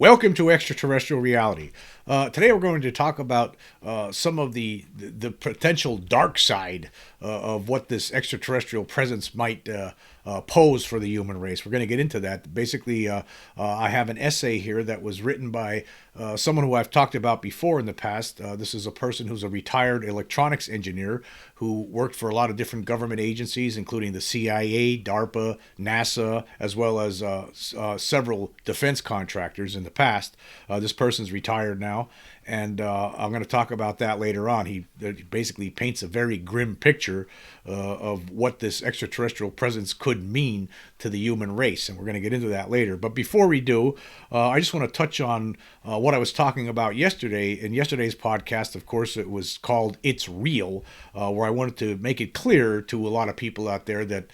Welcome to Extraterrestrial Reality. Today we're going to talk about some of the potential dark side of what this extraterrestrial presence might pose for the human race. We're going to get into that. Basically, I have an essay here that was written by someone who I've talked about before in the past. This is a person who's a retired electronics engineer who worked for a lot of different government agencies, including the CIA, DARPA, NASA, as well as several defense contractors in the past. This person's retired now, and I'm going to talk about that later on. He basically paints a very grim picture of what this extraterrestrial presence could mean to the human race, and we're going to get into that later. But before we do, I just want to touch on what I was talking about yesterday. In yesterday's podcast, of course, it was called It's Real, where I wanted to make it clear to a lot of people out there that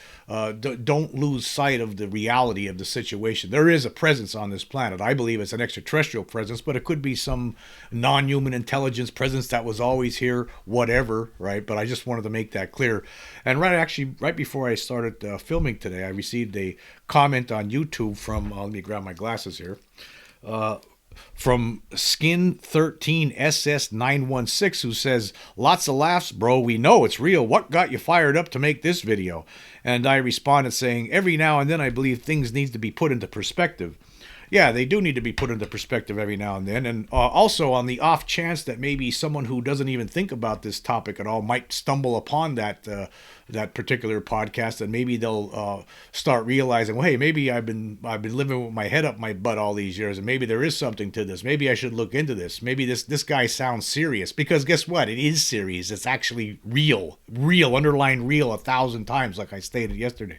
don't lose sight of the reality of the situation. There is a presence on this planet. I believe it's an extraterrestrial presence, but it could be some non-human intelligence presence that was always here, whatever, right? But I just wanted to make that clear. And right before I started filming today, I received a comment on YouTube from, let me grab my glasses here, from Skin13SS916, who says, "Lots of laughs, bro. We know it's real. What got you fired up to make this video?" And I responded saying, "Every now and then I believe things need to be put into perspective." Yeah, they do need to be put into perspective every now and then. And also, on the off chance that maybe someone who doesn't even think about this topic at all might stumble upon that particular podcast, and maybe they'll start realizing, well, hey, maybe I've been living with my head up my butt all these years, and maybe there is something to this. Maybe I should look into this. Maybe this guy sounds serious, because guess what? It is serious. It's actually real, underlined real 1,000 times, like I stated yesterday.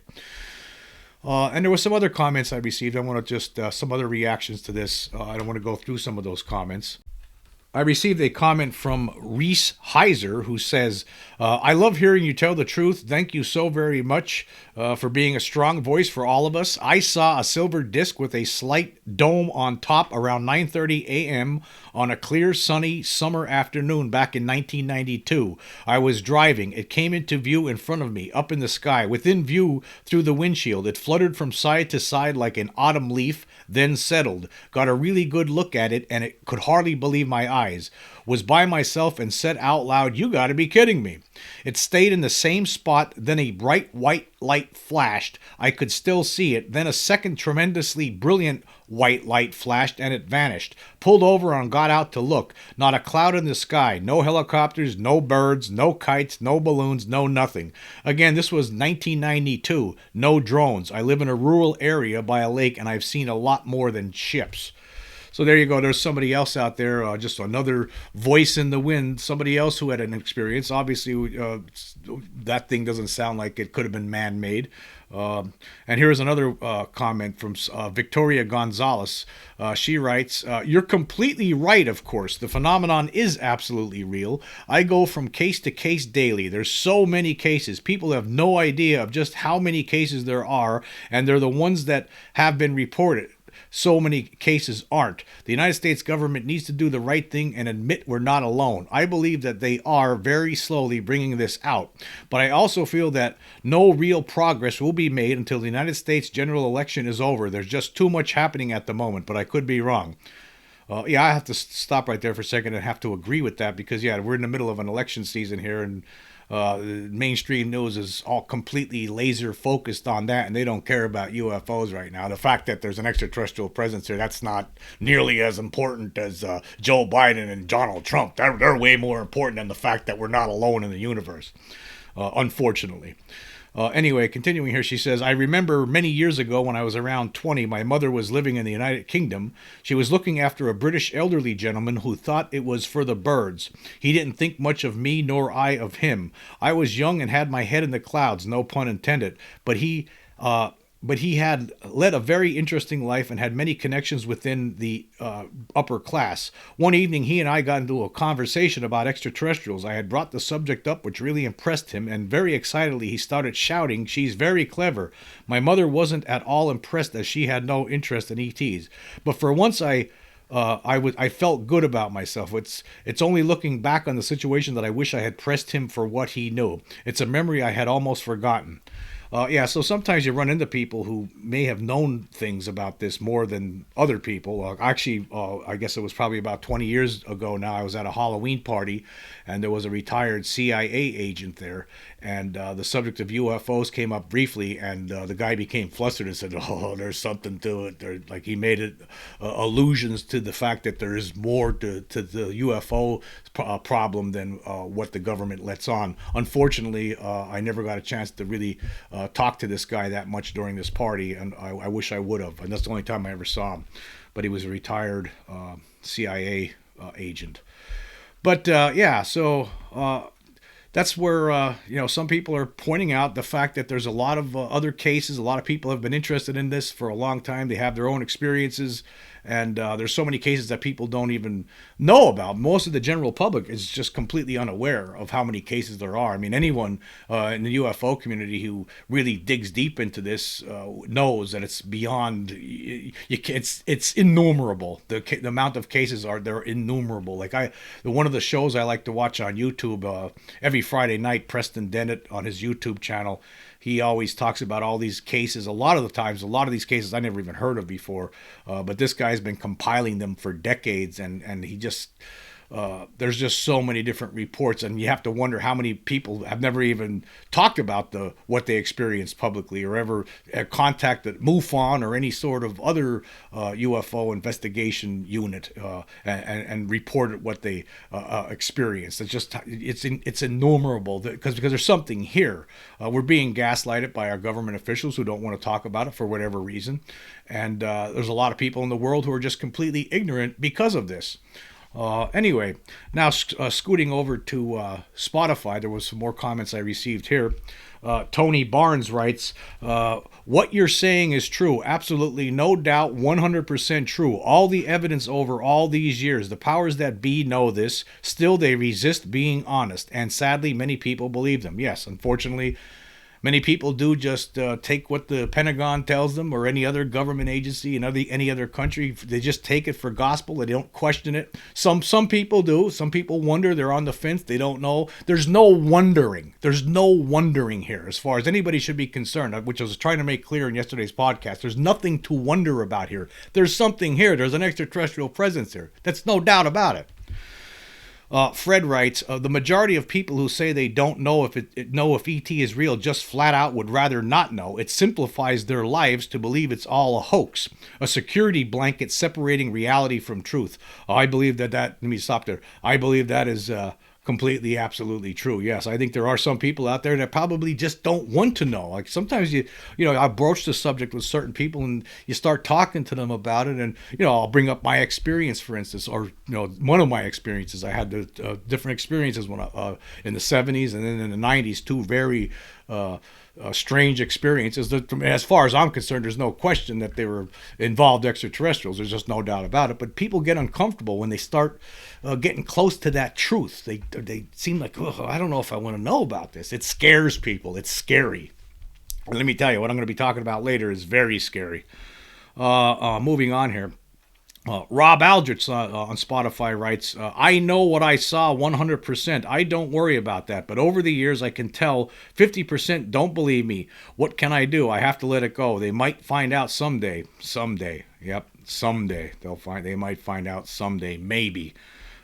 And there were some other comments I received. I want to just, some other reactions to this. I don't want to go through some of those comments. I received a comment from Reese Heiser, who says, "I love hearing you tell the truth. Thank you so very much for being a strong voice for all of us. I saw a silver disc with a slight dome on top around 9:30 a.m. on a clear, sunny summer afternoon back in 1992. I was driving. It came into view in front of me, up in the sky, within view through the windshield. It fluttered from side to side like an autumn leaf, then settled. Got a really good look at it, and it could hardly believe my eyes. Was by myself and said out loud, 'You gotta be kidding me.' It stayed in the same spot, then a bright white light flashed. I could still see it. Then a second tremendously brilliant white light flashed and it vanished. Pulled over and got out to look. Not a cloud in the sky. No helicopters, no birds, no kites, no balloons, no nothing. Again, this was 1992. No drones. I live in a rural area by a lake, and I've seen a lot more than ships." So there you go. There's somebody else out there, just another voice in the wind, somebody else who had an experience. Obviously, that thing doesn't sound like it could have been man-made. And here's another comment from Victoria Gonzalez. She writes, "You're completely right, of course. The phenomenon is absolutely real. I go from case to case daily. There's so many cases. People have no idea of just how many cases there are, and they're the ones that have been reported. So many cases aren't. The United States government needs to do the right thing and admit we're not alone. I believe that they are very slowly bringing this out. But I also feel that no real progress will be made until the United States general election is over. There's just too much happening at the moment, but I could be wrong." Yeah, I have to stop right there for a second and have to agree with that, because, yeah, we're in the middle of an election season here, and mainstream news is all completely laser focused on that, and they don't care about UFOs right now. The fact that there's an extraterrestrial presence here, that's not nearly as important as Joe Biden and Donald Trump. They're way more important than the fact that we're not alone in the universe, unfortunately. Anyway, continuing here, she says, "I remember many years ago when I was around 20, my mother was living in the United Kingdom. She was looking after a British elderly gentleman who thought it was for the birds. He didn't think much of me, nor I of him. I was young and had my head in the clouds, no pun intended, but he had led a very interesting life and had many connections within the upper class. One evening, he and I got into a conversation about extraterrestrials. I had brought the subject up, which really impressed him, and very excitedly he started shouting, 'She's very clever.' My mother wasn't at all impressed, as she had no interest in ETs. But for once I felt good about myself. It's only looking back on the situation that I wish I had pressed him for what he knew. It's a memory I had almost forgotten." Yeah, so sometimes you run into people who may have known things about this more than other people. I guess it was probably about 20 years ago now. I was at a Halloween party, and there was a retired CIA agent there, and the subject of UFOs came up briefly, and the guy became flustered and said, "Oh, there's something to it." Like he made it allusions to the fact that there is more to the UFO problem than what the government lets on. Unfortunately, I never got a chance to really talk to this guy that much during this party, and I wish I would have. And that's the only time I ever saw him. But he was a retired CIA agent. But yeah, so that's where some people are pointing out the fact that there's a lot of other cases. A lot of people have been interested in this for a long time. They have their own experiences, and there's so many cases that people don't even know about. Most of the general public is just completely unaware of how many cases there are. I mean, anyone in the UFO community who really digs deep into this knows that it's beyond. It's innumerable. The amount of cases they're innumerable. One of the shows I like to watch on YouTube every Friday night, Preston Dennett on his YouTube channel. He always talks about all these cases. A lot of the times, a lot of these cases I never even heard of before. But this guy's been compiling them for decades, and he just there's just so many different reports, and you have to wonder how many people have never even talked about what they experienced publicly, or ever contacted MUFON or any sort of other UFO investigation unit and reported what they experienced. It's innumerable because there's something here. We're being gaslighted by our government officials who don't want to talk about it for whatever reason, and there's a lot of people in the world who are just completely ignorant because of this. Anyway, now scooting over to Spotify, there was some more comments I received here. Tony Barnes writes, what you're saying is true. Absolutely, no doubt, 100% true. All the evidence over all these years, the powers that be know this. Still, they resist being honest. And sadly, many people believe them. Yes, unfortunately, many people do just take what the Pentagon tells them, or any other government agency in any other country. They just take it for gospel. They don't question it. Some people do. Some people wonder. They're on the fence. They don't know. There's no wondering. There's no wondering here as far as anybody should be concerned, which I was trying to make clear in yesterday's podcast. There's nothing to wonder about here. There's something here. There's an extraterrestrial presence here. That's no doubt about it. Fred writes, the majority of people who say they don't know if ET is real just flat out would rather not know. It simplifies their lives to believe it's all a hoax, a security blanket separating reality from truth. I believe that let me stop there. I believe that is completely, absolutely true. Yes, I think there are some people out there that probably just don't want to know. Like sometimes I broach the subject with certain people, and you start talking to them about it, and I'll bring up my experience, for instance, or one of my experiences. I had the different experiences when in the 70s and then in the 90s, two very strange experiences. As far as I'm concerned, there's no question that they were involved extraterrestrials. There's just no doubt about it. But people get uncomfortable when they start getting close to that truth. They seem like, I don't know if I want to know about this. It scares people. It's scary. And let me tell you, what I'm going to be talking about later is very scary. Moving on here. Rob Aldrich on Spotify writes, I know what I saw 100%. I don't worry about that. But over the years, I can tell 50% don't believe me. What can I do? I have to let it go. They might find out someday. Someday. Yep, someday. They might find out someday. Maybe.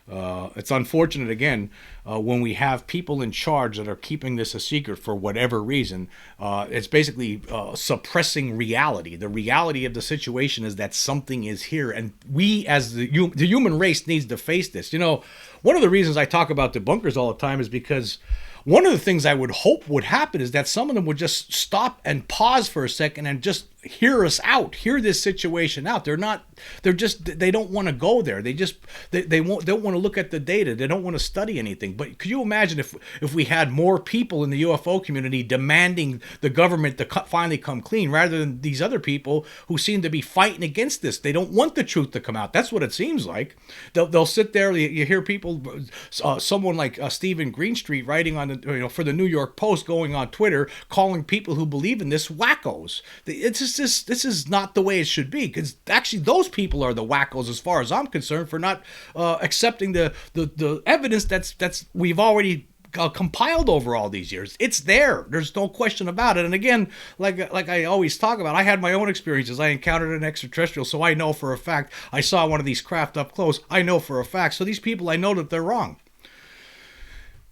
It's unfortunate, again, when we have people in charge that are keeping this a secret for whatever reason. It's basically suppressing reality. The reality of the situation is that something is here, and we as the human race needs to face this. One of the reasons I talk about debunkers all the time is because one of the things I would hope would happen is that some of them would just stop and pause for a second and just hear us out, hear this situation out. They don't want to go there. They don't want to look at the data. They don't want to study anything. But could you imagine if we had more people in the UFO community demanding the government to finally come clean, rather than these other people who seem to be fighting against this? They don't want the truth to come out. That's what it seems like. They'll sit there. You hear people, someone like Stephen Greenstreet writing on for the New York Post, going on Twitter, calling people who believe in this wackos. This is not the way it should be, because actually those people are the wackos as far as I'm concerned, for not accepting the evidence that's we've already compiled over all these years. It's there. There's no question about it. And again, like I always talk about, I had my own experiences. I encountered an extraterrestrial, so I know for a fact. I saw one of these craft up close. I know for a fact. So these people, I know that they're wrong.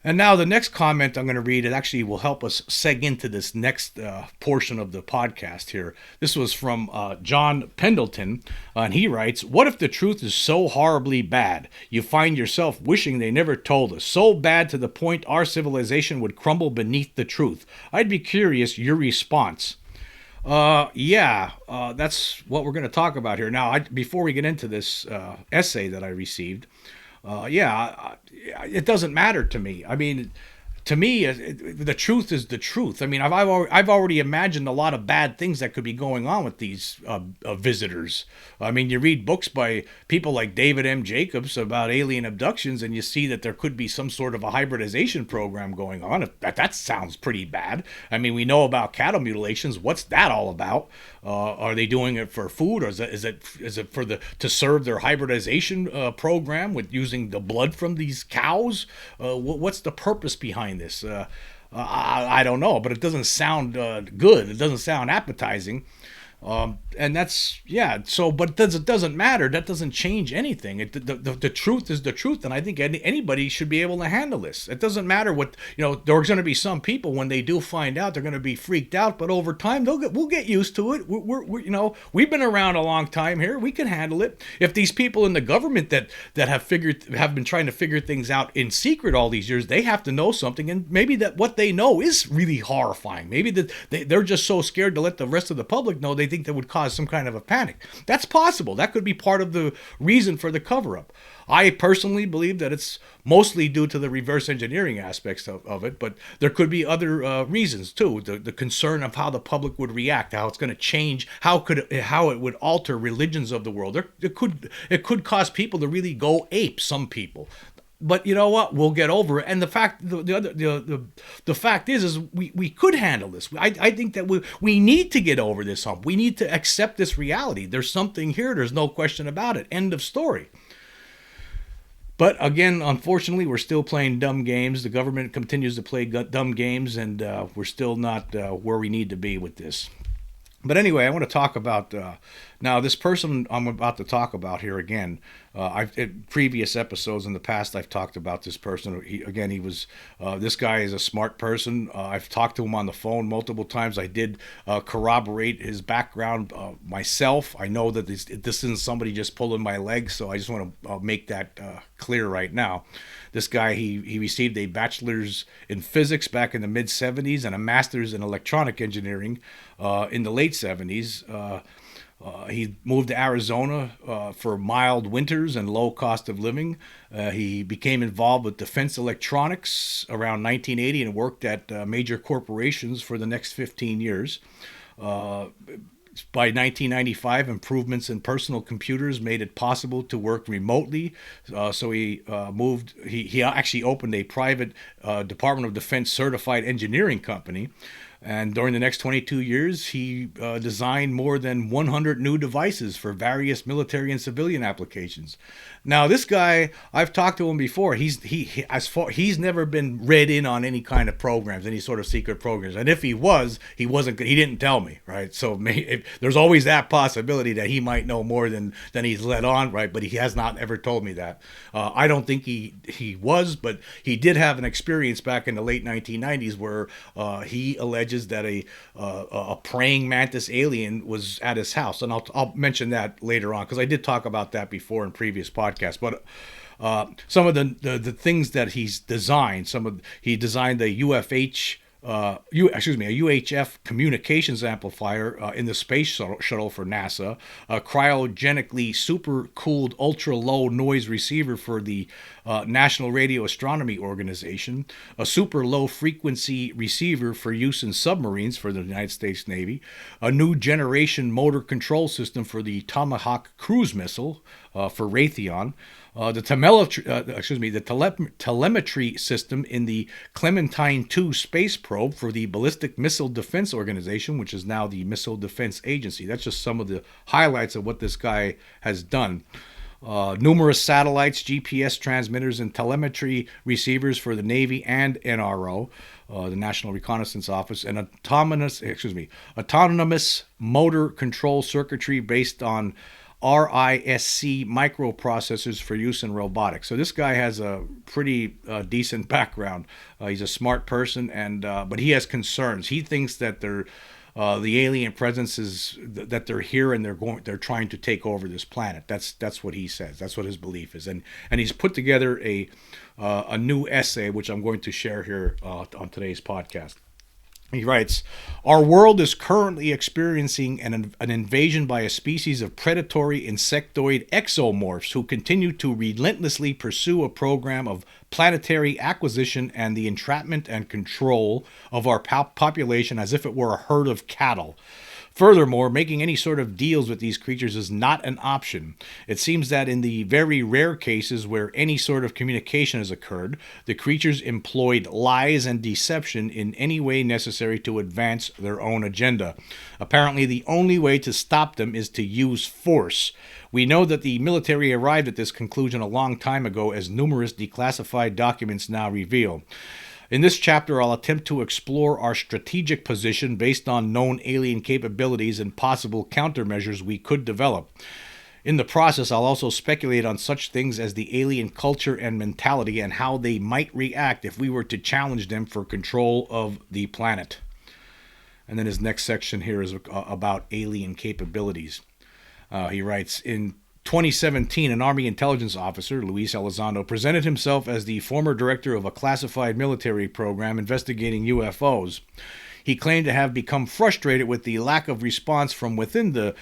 And now the next comment I'm going to read, it actually will help us seg into this next portion of the podcast here. This was from John Pendleton, and he writes, "What if the truth is so horribly bad, you find yourself wishing they never told us, so bad to the point our civilization would crumble beneath the truth? I'd be curious your response." That's what we're going to talk about here. Now, before we get into this essay that I received, it doesn't matter to me. I mean, to me, the truth is the truth. I mean, I've already imagined a lot of bad things that could be going on with these visitors. I mean, you read books by people like David M. Jacobs about alien abductions, and you see that there could be some sort of a hybridization program going on. That sounds pretty bad. I mean, we know about cattle mutilations. What's that all about? Are they doing it for food, or is it to serve their hybridization program with using the blood from these cows? What's the purpose behind this? I don't know, but it doesn't sound good. It doesn't sound appetizing. And that's, but it doesn't matter. That doesn't change anything. The truth is the truth, and I think anybody should be able to handle this. It doesn't matter what, there's going to be some people, when they do find out, they're going to be freaked out, but over time, we'll get used to it. We've been around a long time here. We can handle it. If these people in the government that have been trying to figure things out in secret all these years, they have to know something, and maybe that what they know is really horrifying. Maybe that they're just so scared to let the rest of the public know, they think that would cause some kind of a panic. That's possible. That could be part of the reason for the cover-up. I personally believe that it's mostly due to the reverse engineering aspects of it, but there could be other reasons too. The concern of how the public would react, how it's going to change, how it would alter religions of the world. It could cause people to really go ape. Some people. But you know what? We'll get over it. And the fact is we could handle this. I think that we need to get over this hump. We need to accept this reality. There's something here. There's no question about it. End of story. But again, unfortunately, we're still playing dumb games. The government continues to play dumb games, and we're still not where we need to be with this. But anyway, I want to talk about now this person I'm about to talk about here again. In previous episodes in the past, I've talked about this person. This guy is a smart person. I've talked to him on the phone multiple times. I did corroborate his background myself. I know that this isn't somebody just pulling my leg, so I just want to make that clear right now. This guy, he received a bachelor's in physics back in the mid-'70s and a master's in electronic engineering in the late '70s. He moved to Arizona for mild winters and low cost of living. He became involved with defense electronics around 1980 and worked at major corporations for the next 15 years. By 1995, improvements in personal computers made it possible to work remotely. So he moved. He actually opened a private Department of Defense certified engineering company. And during the next 22 years, he designed more than 100 new devices for various military and civilian applications. Now, this guy, I've talked to him before. He's never been read in on any kind of programs, any sort of secret programs. And if he wasn't. He didn't tell me, right? So there's always that possibility that he might know more than he's let on, right? But he has not ever told me that. I don't think he was, but he did have an experience back in the late 1990s where he alleged that a praying mantis alien was at his house, and I'll mention that later on because I did talk about that before in previous podcasts. But some of the things that he's designed, he designed a a UHF communications amplifier in the space shuttle for NASA, a cryogenically super-cooled ultra-low noise receiver for the National Radio Astronomy Organization, a super-low frequency receiver for use in submarines for the United States Navy, a new generation motor control system for the Tomahawk cruise missile for Raytheon, the telemetry system in the Clementine II space probe for the Ballistic Missile Defense Organization, which is now the Missile Defense Agency. That's just some of the highlights of what this guy has done. numerous satellites, GPS transmitters, and telemetry receivers for the Navy and NRO, the National Reconnaissance Office, and autonomous motor control circuitry based on RISC microprocessors for use in robotics. So this guy has a pretty decent background. He's a smart person, and but he has concerns. He thinks that the alien presence is that they're here and they're trying to take over this planet. That's what he says. That's what his belief is, and he's put together a new essay which I'm going to share here on today's podcast. He writes, "Our world is currently experiencing an invasion by a species of predatory insectoid exomorphs who continue to relentlessly pursue a program of planetary acquisition and the entrapment and control of our population as if it were a herd of cattle. Furthermore, making any sort of deals with these creatures is not an option. It seems that in the very rare cases where any sort of communication has occurred, the creatures employed lies and deception in any way necessary to advance their own agenda. Apparently, the only way to stop them is to use force. We know that the military arrived at this conclusion a long time ago, as numerous declassified documents now reveal. In this chapter, I'll attempt to explore our strategic position based on known alien capabilities and possible countermeasures we could develop. In the process, I'll also speculate on such things as the alien culture and mentality and how they might react if we were to challenge them for control of the planet." And then his next section here is about alien capabilities. He writes, "In 2017, an Army intelligence officer, Luis Elizondo, presented himself as the former director of a classified military program investigating UFOs. He claimed to have become frustrated with the lack of response from within the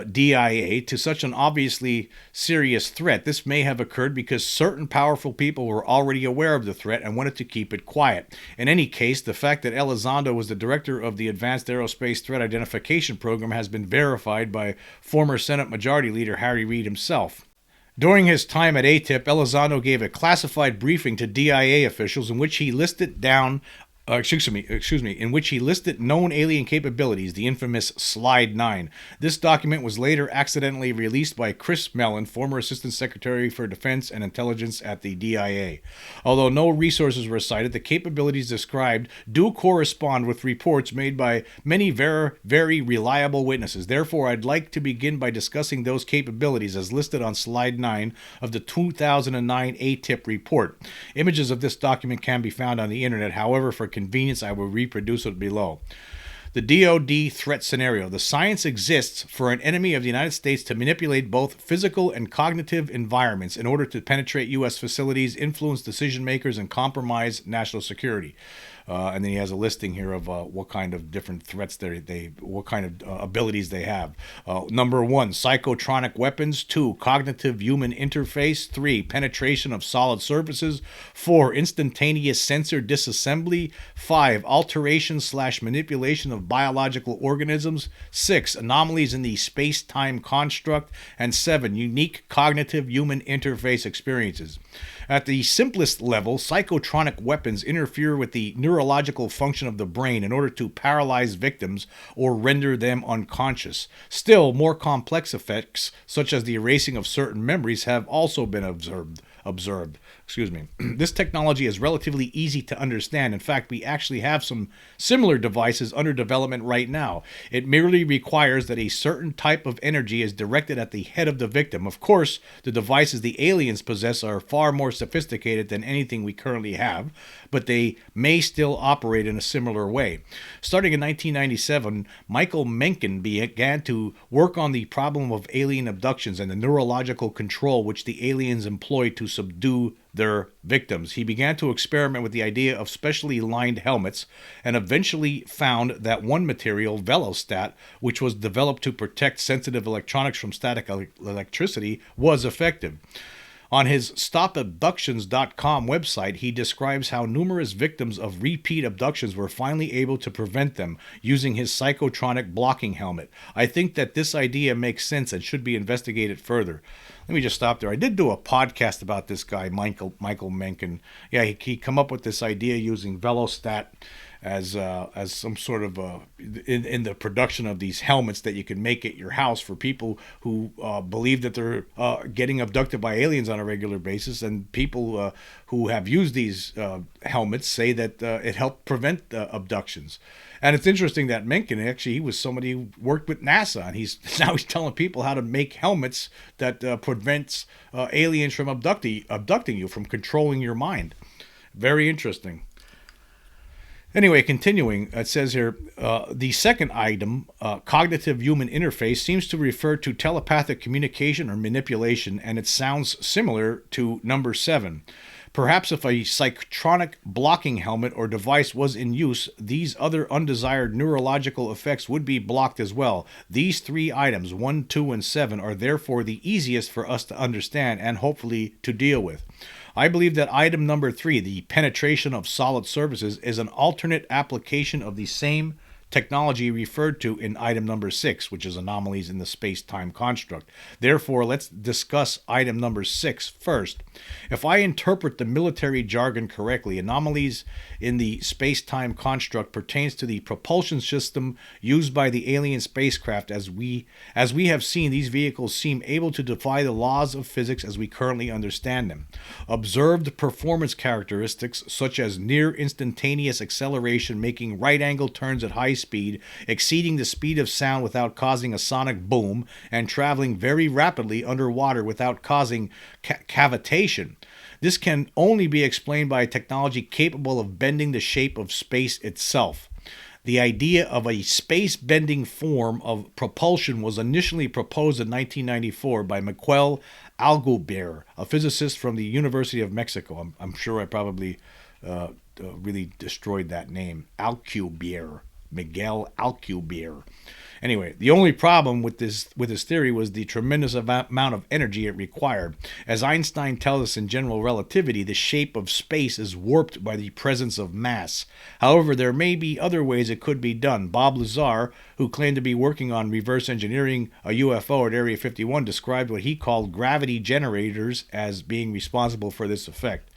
DIA to such an obviously serious threat. This may have occurred because certain powerful people were already aware of the threat and wanted to keep it quiet. In any case, the fact that Elizondo was the director of the Advanced Aerospace Threat Identification Program has been verified by former Senate Majority Leader Harry Reid himself. During his time at ATIP, Elizondo gave a classified briefing to DIA officials in which he listed in which he listed known alien capabilities, the infamous Slide 9. This document was later accidentally released by Chris Mellon, former Assistant Secretary for Defense and Intelligence at the DIA. Although no resources were cited, the capabilities described do correspond with reports made by many very reliable witnesses. Therefore, I'd like to begin by discussing those capabilities as listed on Slide 9 of the 2009 ATIP report. Images of this document can be found on the internet. However, for convenience, I will reproduce it below. The DoD threat scenario. The science exists for an enemy of the United States to manipulate both physical and cognitive environments in order to penetrate U.S. facilities, influence decision makers, and compromise national security. And then he has a listing here of what kind of different threats what kind of abilities they have. Number 1, psychotronic weapons. 2, cognitive human interface. 3, penetration of solid surfaces. 4, instantaneous sensor disassembly. 5, alteration/manipulation of biological organisms. 6, anomalies in the space-time construct. And 7, unique cognitive human interface experiences. At the simplest level, psychotronic weapons interfere with the neurological function of the brain in order to paralyze victims or render them unconscious. Still, more complex effects, such as the erasing of certain memories, have also been observed. This technology is relatively easy to understand. In fact, we actually have some similar devices under development right now. It merely requires that a certain type of energy is directed at the head of the victim. Of course, the devices the aliens possess are far more sophisticated than anything we currently have, but they may still operate in a similar way. Starting in 1997, Michael Mencken began to work on the problem of alien abductions and the neurological control which the aliens employ to subdue their victims. He began to experiment with the idea of specially lined helmets and eventually found that one material, Velostat, which was developed to protect sensitive electronics from static electricity, was effective. On his StopAbductions.com website, he describes how numerous victims of repeat abductions were finally able to prevent them using his psychotronic blocking helmet. I think that this idea makes sense and should be investigated further. Let me just stop there. I did do a podcast about this guy, Michael Mencken. Yeah, he come up with this idea using Velostat as some sort of in the production of these helmets that you can make at your house for people who believe that they're getting abducted by aliens on a regular basis, and people who have used these helmets say that it helped prevent abductions. And it's interesting that Mencken, actually, he was somebody who worked with NASA, and he's telling people how to make helmets that prevents aliens from abducting you, from controlling your mind. Very interesting. Anyway, continuing, it says here, the second item, cognitive human interface, seems to refer to telepathic communication or manipulation, and it sounds similar to number 7. Perhaps if a psychotronic blocking helmet or device was in use, these other undesired neurological effects would be blocked as well. These 3 items, 1, 2, and 7, are therefore the easiest for us to understand and hopefully to deal with. I believe that item number 3, the penetration of solid surfaces, is an alternate application of the same technology referred to in item number 6, which is anomalies in the space-time construct. Therefore, let's discuss item number 6 first. If I interpret the military jargon correctly, anomalies in the space-time construct pertains to the propulsion system used by the alien spacecraft. As we have seen, these vehicles seem able to defy the laws of physics as we currently understand them. Observed performance characteristics such as near instantaneous acceleration, making right-angle turns at high speed, exceeding the speed of sound without causing a sonic boom, and traveling very rapidly underwater without causing cavitation. This can only be explained by a technology capable of bending the shape of space itself. The idea of a space-bending form of propulsion was initially proposed in 1994 by Miguel Alcubierre, a physicist from the University of Mexico. I'm sure I probably really destroyed that name. Alcubierre. Miguel Alcubierre. Anyway, the only problem with his theory was the tremendous amount of energy it required. As Einstein tells us in general relativity, the shape of space is warped by the presence of mass. However, there may be other ways it could be done. Bob Lazar, who claimed to be working on reverse engineering a UFO at Area 51, described what he called gravity generators as being responsible for this effect.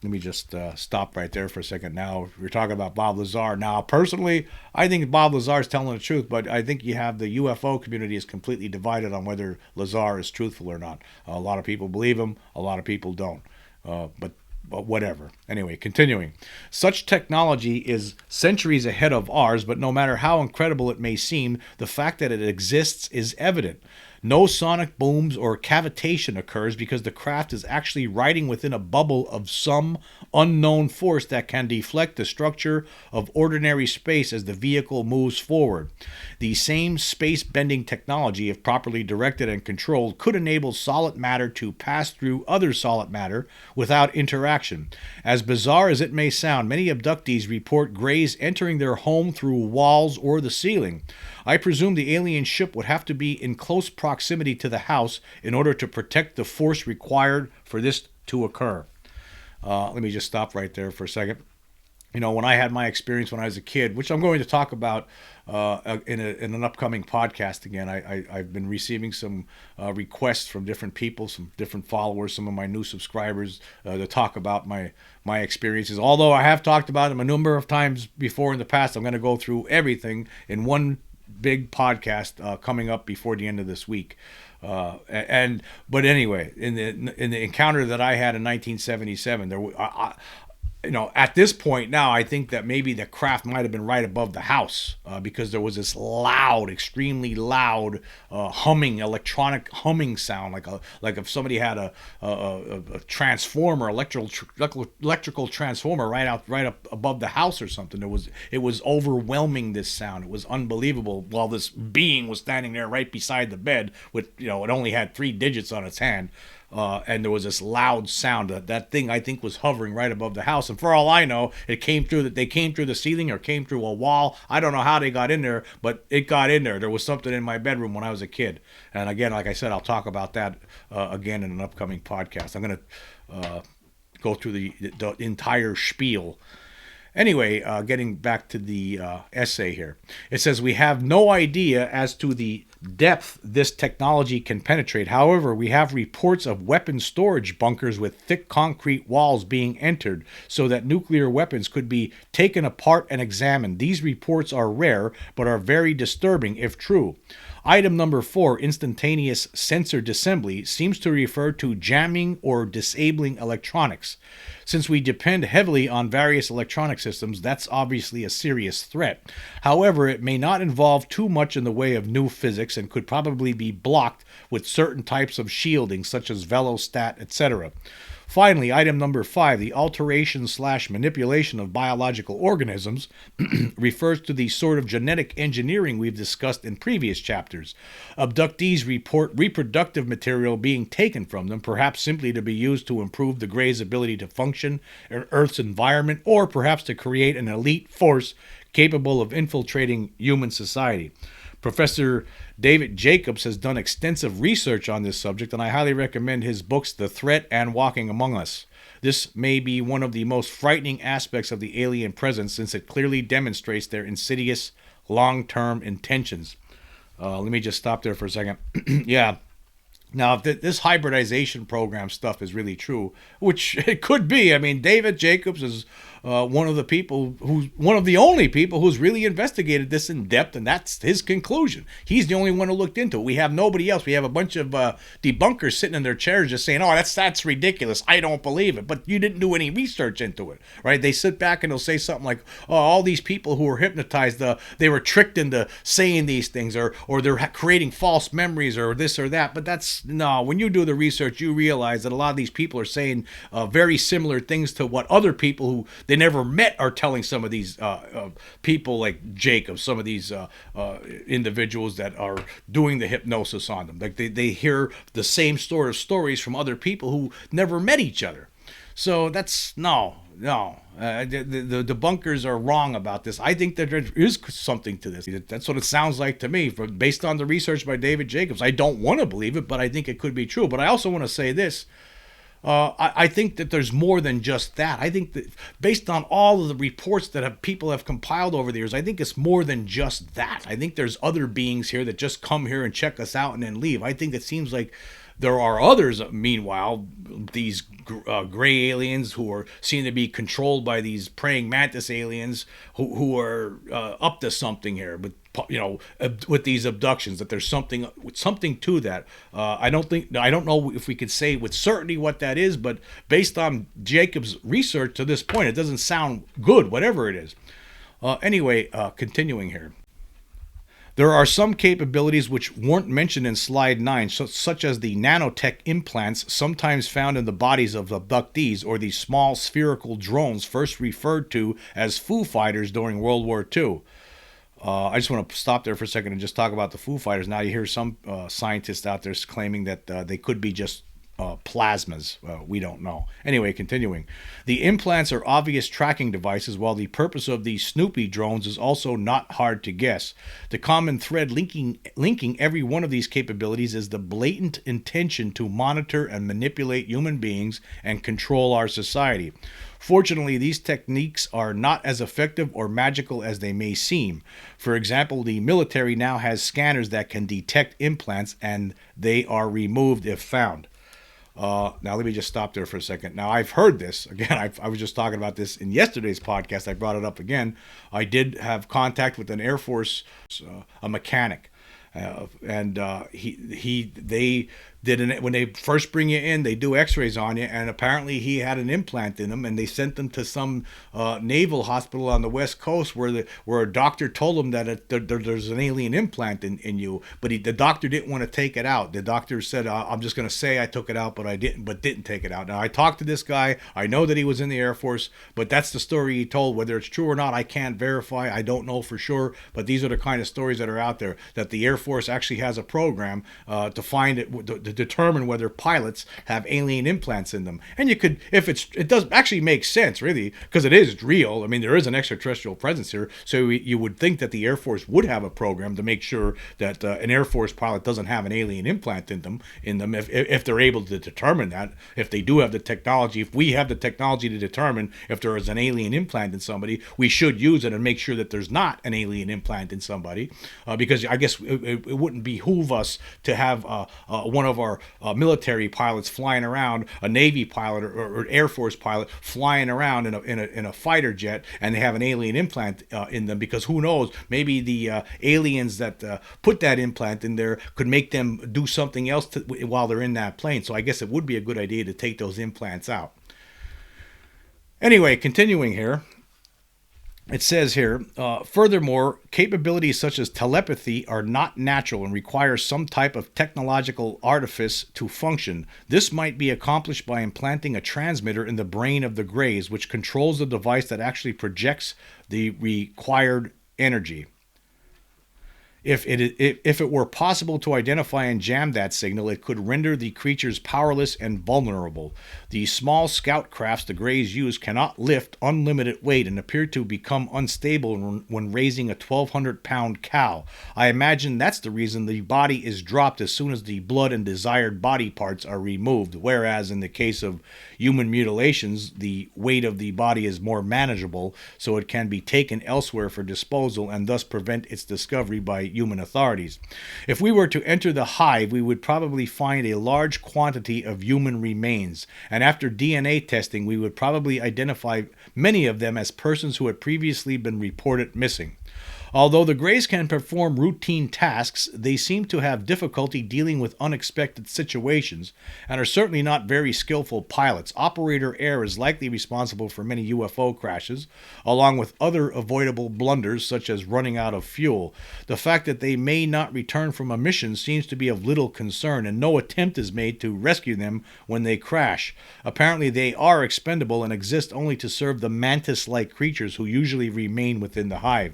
Let me just stop right there for a second. Now, we're talking about Bob Lazar. Now, personally, I think Bob Lazar is telling the truth, but I think you have the UFO community is completely divided on whether Lazar is truthful or not. A lot of people believe him, a lot of people don't. But whatever. Anyway, continuing. Such technology is centuries ahead of ours, but no matter how incredible it may seem, the fact that it exists is evident. No sonic booms or cavitation occurs because the craft is actually riding within a bubble of some unknown force that can deflect the structure of ordinary space as the vehicle moves forward. The same space-bending technology, if properly directed and controlled, could enable solid matter to pass through other solid matter without interaction. As bizarre as it may sound, many abductees report grays entering their home through walls or the ceiling. I presume the alien ship would have to be in close proximity to the house in order to protect the force required for this to occur. Let me just stop right there for a second. You know, when I had my experience when I was a kid, which I'm going to talk about in an upcoming podcast again, I've been receiving some requests from different people, some different followers, some of my new subscribers to talk about my experiences. Although I have talked about them a number of times before in the past, I'm going to go through everything in one big podcast coming up before the end of this week. But anyway, in the encounter that I had in 1977, at this point now, I think that maybe the craft might have been right above the house because there was this loud, extremely loud electronic humming sound, like if somebody had a transformer, electrical transformer right up above the house or something. It was overwhelming, this sound. It was unbelievable. While this being was standing there right beside the bed with, it only had 3 digits on its hand. And there was this loud sound. That thing, I think, was hovering right above the house. And for all I know, they came through the ceiling or came through a wall. I don't know how they got in there, but it got in there. There was something in my bedroom when I was a kid. And again, like I said, I'll talk about that again in an upcoming podcast. I'm going to go through the entire spiel. Anyway, getting back to the essay here. It says, we have no idea as to the depth this technology can penetrate. However, we have reports of weapon storage bunkers with thick concrete walls being entered so that nuclear weapons could be taken apart and examined. These reports are rare, but are very disturbing if true. Item number 4, instantaneous sensor disassembly, seems to refer to jamming or disabling electronics. Since we depend heavily on various electronic systems, that's obviously a serious threat. However, it may not involve too much in the way of new physics and could probably be blocked with certain types of shielding, such as velostat, etc. Finally, item number 5, the alteration/manipulation of biological organisms refers to the sort of genetic engineering we've discussed in previous chapters. Abductees report reproductive material being taken from them, perhaps simply to be used to improve the Grey's ability to function in Earth's environment, or perhaps to create an elite force capable of infiltrating human society. Professor David Jacobs has done extensive research on this subject, and I highly recommend his books, The Threat and Walking Among Us. This may be one of the most frightening aspects of the alien presence, since it clearly demonstrates their insidious long-term intentions. Let me just stop there for a second. Yeah. Now, if this hybridization program stuff is really true, which it could be, I mean, David Jacobs is one of the only people who's really investigated this in depth, and that's his conclusion. He's the only one who looked into it. We have nobody else. We have a bunch of debunkers sitting in their chairs just saying, "Oh, that's ridiculous. I don't believe it." But you didn't do any research into it, right? They sit back and they'll say something like, "Oh, all these people who were hypnotized, they were tricked into saying these things, or they're creating false memories, or this or that." But no. When you do the research, you realize that a lot of these people are saying very similar things to what other people who they never met are telling some of these people like Jacob, some of these individuals that are doing the hypnosis on them. Like they hear the same sort of stories from other people who never met each other. So that's no. The debunkers are wrong about this. I think that there is something to this. That's what it sounds like to me, based on the research by David Jacobs. I don't want to believe it, but I think it could be true. But I also want to say this. I think that there's more than just that. I think that based on all of the reports that people have compiled over the years, I think it's more than just that. I think there's other beings here that just come here and check us out and then leave. I think it seems like there are others, meanwhile, these gray aliens who are seen to be controlled by these praying mantis aliens who are up to something here. But with these abductions, that there's something to that. I don't know if we could say with certainty what that is, but based on Jacob's research to this point, it doesn't sound good, whatever it is. Anyway, continuing here. There are some capabilities which weren't mentioned in slide 9, such as the nanotech implants sometimes found in the bodies of abductees, or the small spherical drones first referred to as Foo Fighters during World War II. I just want to stop there for a second and just talk about the Foo Fighters. Now you hear some scientists out there claiming that they could be just plasmas. We don't know. Anyway, continuing. The implants are obvious tracking devices, while the purpose of these Snoopy drones is also not hard to guess. The common thread linking every one of these capabilities is the blatant intention to monitor and manipulate human beings and control our society. Fortunately, these techniques are not as effective or magical as they may seem. For example, the military now has scanners that can detect implants, and they are removed if found. Now let me just stop there for a second. Now I've heard this again. I was just talking about this in yesterday's podcast. I brought it up again. I did have contact with an Air Force, a mechanic, and they did when they first bring you in, they do x-rays on you, and apparently he had an implant in him, and they sent him to some naval hospital on the West Coast where a doctor told him that there's an alien implant in you, but the doctor didn't want to take it out. The doctor said, "I'm just going to say I took it out, but didn't take it out." Now I talked to this guy. I know that he was in the Air Force, but that's the story he told. Whether it's true or not, I can't verify. I don't know for sure, but these are the kind of stories that are out there, that the Air Force actually has a program to find it, to to determine whether pilots have alien implants in them. And you could, if it does actually make sense, really, because it is real. I mean, there is an extraterrestrial presence here, so you would think that the Air Force would have a program to make sure that an Air Force pilot doesn't have an alien implant in them. If they're able to determine that, if they do have the technology, if we have the technology to determine if there is an alien implant in somebody, we should use it and make sure that there's not an alien implant in somebody, because I guess it wouldn't behoove us to have one of our military pilots flying around, a Navy pilot or Air Force pilot flying around in a fighter jet, and they have an alien implant in them, because who knows, maybe the aliens that put that implant in there could make them do something else while they're in that plane. So I guess it would be a good idea to take those implants out. Anyway, continuing here. It says here, furthermore, capabilities such as telepathy are not natural and require some type of technological artifice to function. This might be accomplished by implanting a transmitter in the brain of the Greys, which controls the device that actually projects the required energy. If it were possible to identify and jam that signal, it could render the creatures powerless and vulnerable. The small scout crafts the Greys use cannot lift unlimited weight and appear to become unstable when raising a 1,200-pound cow. I imagine that's the reason the body is dropped as soon as the blood and desired body parts are removed, whereas in the case of human mutilations, the weight of the body is more manageable, so it can be taken elsewhere for disposal and thus prevent its discovery by human authorities. If we were to enter the hive, we would probably find a large quantity of human remains, and after DNA testing, we would probably identify many of them as persons who had previously been reported missing. Although the Greys can perform routine tasks, they seem to have difficulty dealing with unexpected situations and are certainly not very skillful pilots. Operator error is likely responsible for many UFO crashes, along with other avoidable blunders such as running out of fuel. The fact that they may not return from a mission seems to be of little concern, and no attempt is made to rescue them when they crash. Apparently they are expendable and exist only to serve the mantis-like creatures who usually remain within the hive.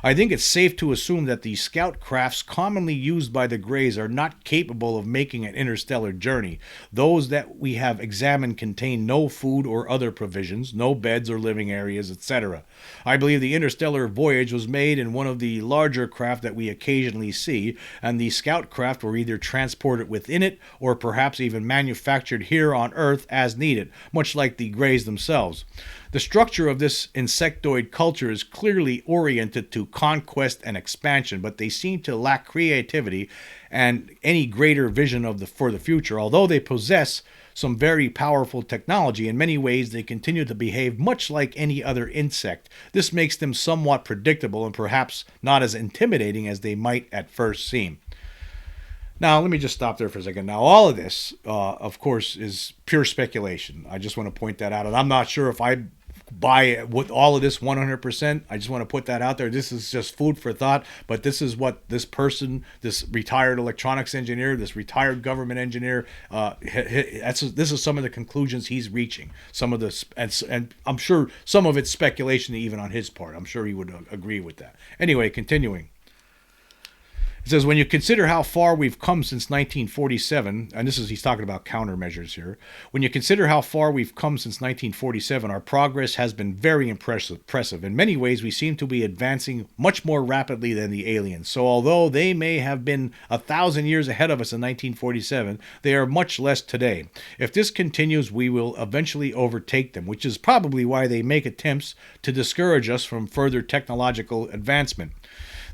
I think it's safe to assume that the scout crafts commonly used by the Greys are not capable of making an interstellar journey. Those that we have examined contain no food or other provisions, no beds or living areas, etc. I believe the interstellar voyage was made in one of the larger craft that we occasionally see, and the scout craft were either transported within it or perhaps even manufactured here on Earth as needed, much like the Greys themselves. The structure of this insectoid culture is clearly oriented to conquest and expansion, but they seem to lack creativity and any greater vision for the future. Although they possess some very powerful technology, in many ways they continue to behave much like any other insect. This makes them somewhat predictable and perhaps not as intimidating as they might at first seem. Now, let me just stop there for a second. Now, all of this, of course, is pure speculation. I just want to point that out. And I'm not sure if I buy with all of this 100%. I just want to put that out there. This is just food for thought, but this is what this person, this retired electronics engineer, this retired government engineer, this is some of the conclusions he's reaching. Some of this, and I'm sure some of it's speculation even on his part. I'm sure he would agree with that. Anyway, continuing. It says, when you consider how far we've come since 1947, and he's talking about countermeasures here. When you consider how far we've come since 1947, our progress has been very impressive. In many ways, we seem to be advancing much more rapidly than the aliens. So although they may have been 1,000 years ahead of us in 1947, they are much less today. If this continues, we will eventually overtake them, which is probably why they make attempts to discourage us from further technological advancement.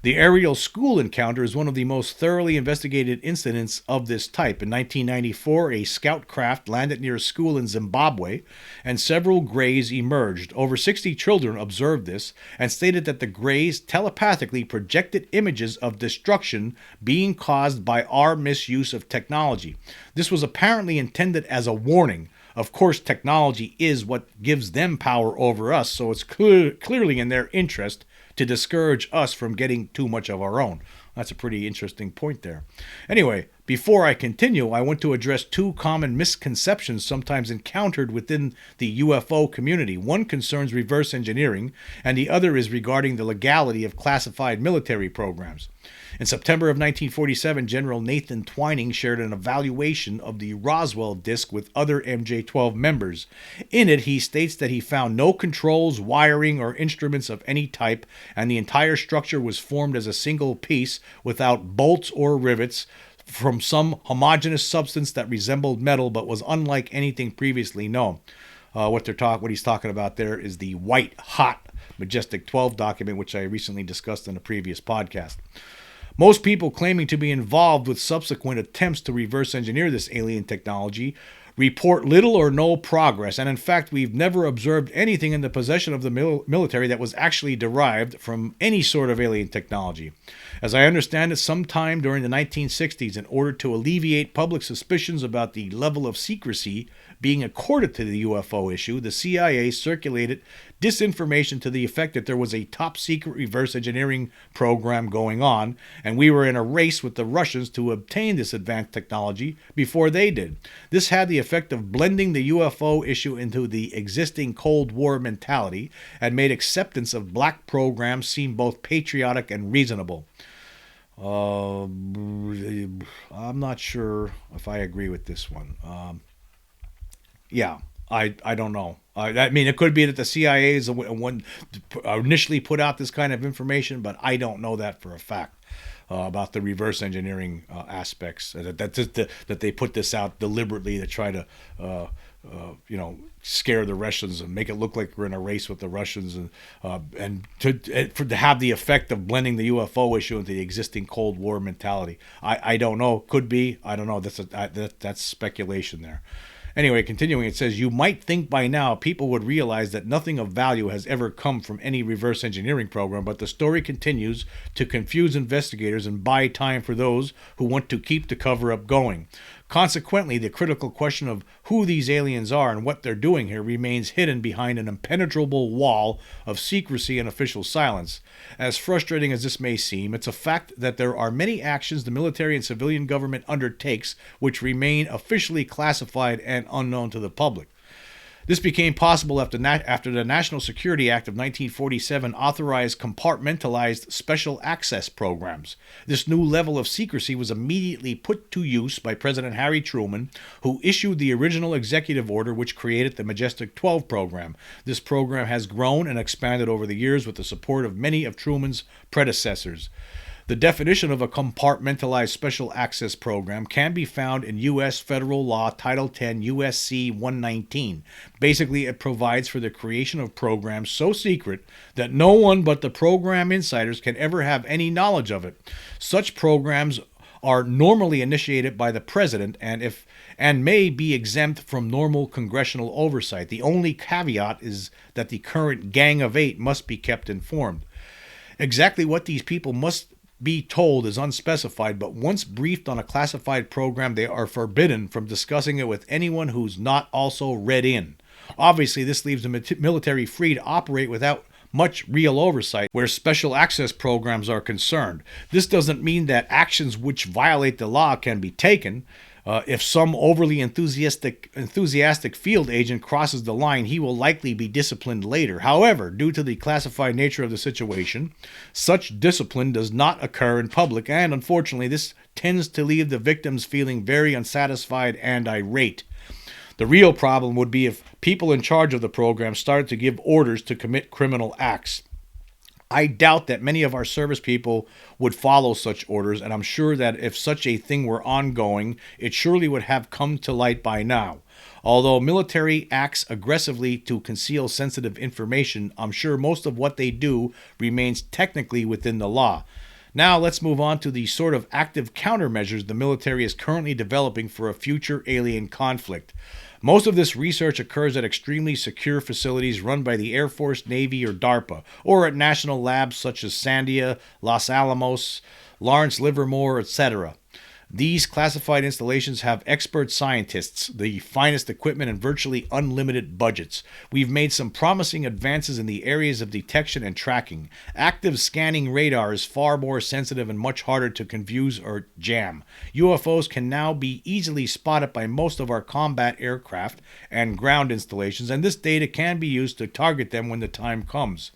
The aerial school encounter is one of the most thoroughly investigated incidents of this type. In 1994, a scout craft landed near a school in Zimbabwe, and several Greys emerged. Over 60 children observed this and stated that the Greys telepathically projected images of destruction being caused by our misuse of technology. This was apparently intended as a warning. Of course, technology is what gives them power over us, so it's clearly in their interest to discourage us from getting too much of our own. That's a pretty interesting point there. Anyway, Before I continue, I want to address two common misconceptions sometimes encountered within the UFO community. One concerns reverse engineering, and the other is regarding the legality of classified military programs. In September of 1947, General Nathan Twining shared an evaluation of the Roswell disk with other MJ-12 members. In it, he states that he found no controls, wiring, or instruments of any type, and the entire structure was formed as a single piece without bolts or rivets from some homogeneous substance that resembled metal but was unlike anything previously known. What he's talking about there is the white hot Majestic 12 document, which I recently discussed in a previous podcast. Most people claiming to be involved with subsequent attempts to reverse engineer this alien technology report little or no progress, and in fact, we've never observed anything in the possession of the military that was actually derived from any sort of alien technology. As I understand it, sometime during the 1960s, in order to alleviate public suspicions about the level of secrecy being accorded to the UFO issue, the CIA circulated disinformation to the effect that there was a top-secret reverse engineering program going on, and we were in a race with the Russians to obtain this advanced technology before they did. This had the effect of blending the UFO issue into the existing Cold War mentality and made acceptance of black programs seem both patriotic and reasonable. I'm not sure if I agree with this one. I don't know. I mean, it could be that the CIA is the one initially put out this kind of information, but I don't know that for a fact about the reverse engineering aspects. That they put this out deliberately to try to, scare the Russians and make it look like we're in a race with the Russians, and to have the effect of blending the UFO issue into the existing Cold War mentality. I don't know. Could be. I don't know. That's speculation there. Anyway, continuing, it says, you might think by now people would realize that nothing of value has ever come from any reverse engineering program, but the story continues to confuse investigators and buy time for those who want to keep the cover-up going. Consequently, the critical question of who these aliens are and what they're doing here remains hidden behind an impenetrable wall of secrecy and official silence. As frustrating as this may seem, it's a fact that there are many actions the military and civilian government undertakes which remain officially classified and unknown to the public. This became possible after the National Security Act of 1947 authorized compartmentalized special access programs. This new level of secrecy was immediately put to use by President Harry Truman, who issued the original executive order which created the Majestic 12 program. This program has grown and expanded over the years with the support of many of Truman's predecessors. The definition of a compartmentalized special access program can be found in U.S. Federal Law Title 10 U.S.C. 119. Basically, it provides for the creation of programs so secret that no one but the program insiders can ever have any knowledge of it. Such programs are normally initiated by the president and may be exempt from normal congressional oversight. The only caveat is that the current Gang of Eight must be kept informed. Exactly what these people must be told is unspecified, but once briefed on a classified program, they are forbidden from discussing it with anyone who's not also read in. Obviously, this leaves the military free to operate without much real oversight where special access programs are concerned. This doesn't mean that actions which violate the law can be taken. If some overly enthusiastic field agent crosses the line, he will likely be disciplined later. However, due to the classified nature of the situation, such discipline does not occur in public, and unfortunately, this tends to leave the victims feeling very unsatisfied and irate. The real problem would be if people in charge of the program started to give orders to commit criminal acts. I doubt that many of our service people would follow such orders, and I'm sure that if such a thing were ongoing, it surely would have come to light by now. Although military acts aggressively to conceal sensitive information, I'm sure most of what they do remains technically within the law. Now let's move on to the sort of active countermeasures the military is currently developing for a future alien conflict. Most of this research occurs at extremely secure facilities run by the Air Force, Navy, or DARPA, or at national labs such as Sandia, Los Alamos, Lawrence Livermore, etc. These classified installations have expert scientists, the finest equipment, and virtually unlimited budgets. We've made some promising advances in the areas of detection and tracking. Active scanning radar is far more sensitive and much harder to confuse or jam. UFOs can now be easily spotted by most of our combat aircraft and ground installations, and this data can be used to target them when the time comes.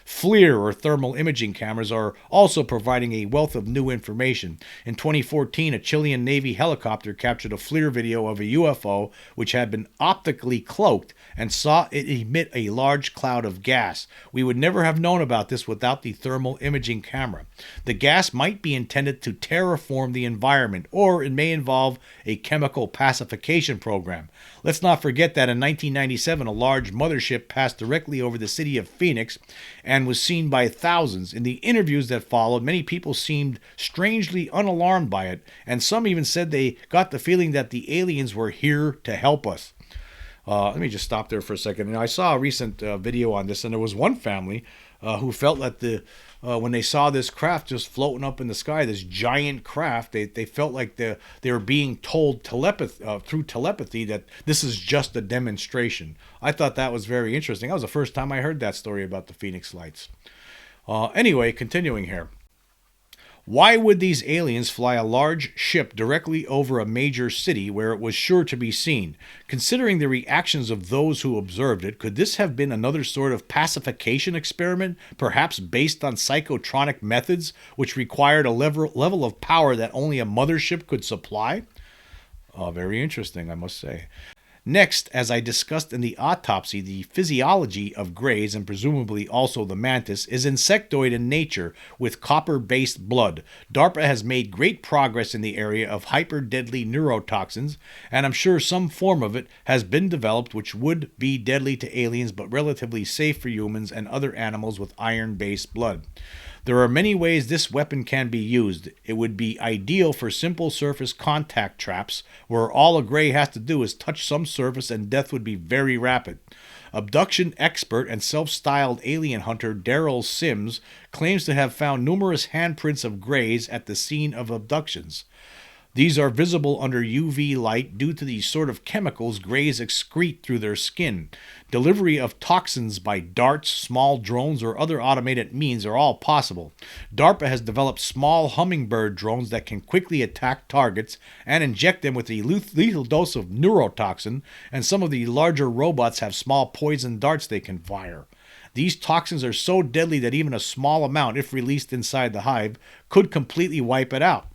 FLIR, or thermal imaging cameras, are also providing a wealth of new information. In 2014, a Chilean Navy helicopter captured a FLIR video of a UFO which had been optically cloaked and saw it emit a large cloud of gas. We would never have known about this without the thermal imaging camera. The gas might be intended to terraform the environment, or it may involve a chemical pacification program. Let's not forget that in 1997, a large mothership passed directly over the city of Phoenix and was seen by thousands. In the interviews that followed, many people seemed strangely unalarmed by it, and some even said they got the feeling that the aliens were here to help us. Let me just stop there for a second. I saw a recent video on this, and there was one family who felt that when they saw this craft just floating up in the sky, this giant craft, they felt like they were being told through telepathy that this is just a demonstration. I thought that was very interesting. That was the first time I heard that story about the Phoenix Lights. Anyway, continuing here. Why would these aliens fly a large ship directly over a major city where it was sure to be seen? Considering the reactions of those who observed it, could this have been another sort of pacification experiment, perhaps based on psychotronic methods, which required a level of power that only a mothership could supply? Very interesting, I must say. Next, as I discussed in the autopsy, the physiology of greys, and presumably also the mantis, is insectoid in nature with copper-based blood. DARPA has made great progress in the area of hyper-deadly neurotoxins, and I'm sure some form of it has been developed which would be deadly to aliens but relatively safe for humans and other animals with iron-based blood. There are many ways this weapon can be used. It would be ideal for simple surface contact traps, where all a gray has to do is touch some surface and death would be very rapid. Abduction expert and self-styled alien hunter Daryl Sims claims to have found numerous handprints of greys at the scene of abductions. These are visible under UV light due to the sort of chemicals greys excrete through their skin. Delivery of toxins by darts, small drones, or other automated means are all possible. DARPA has developed small hummingbird drones that can quickly attack targets and inject them with a lethal dose of neurotoxin, and some of the larger robots have small poison darts they can fire. These toxins are so deadly that even a small amount, if released inside the hive, could completely wipe it out.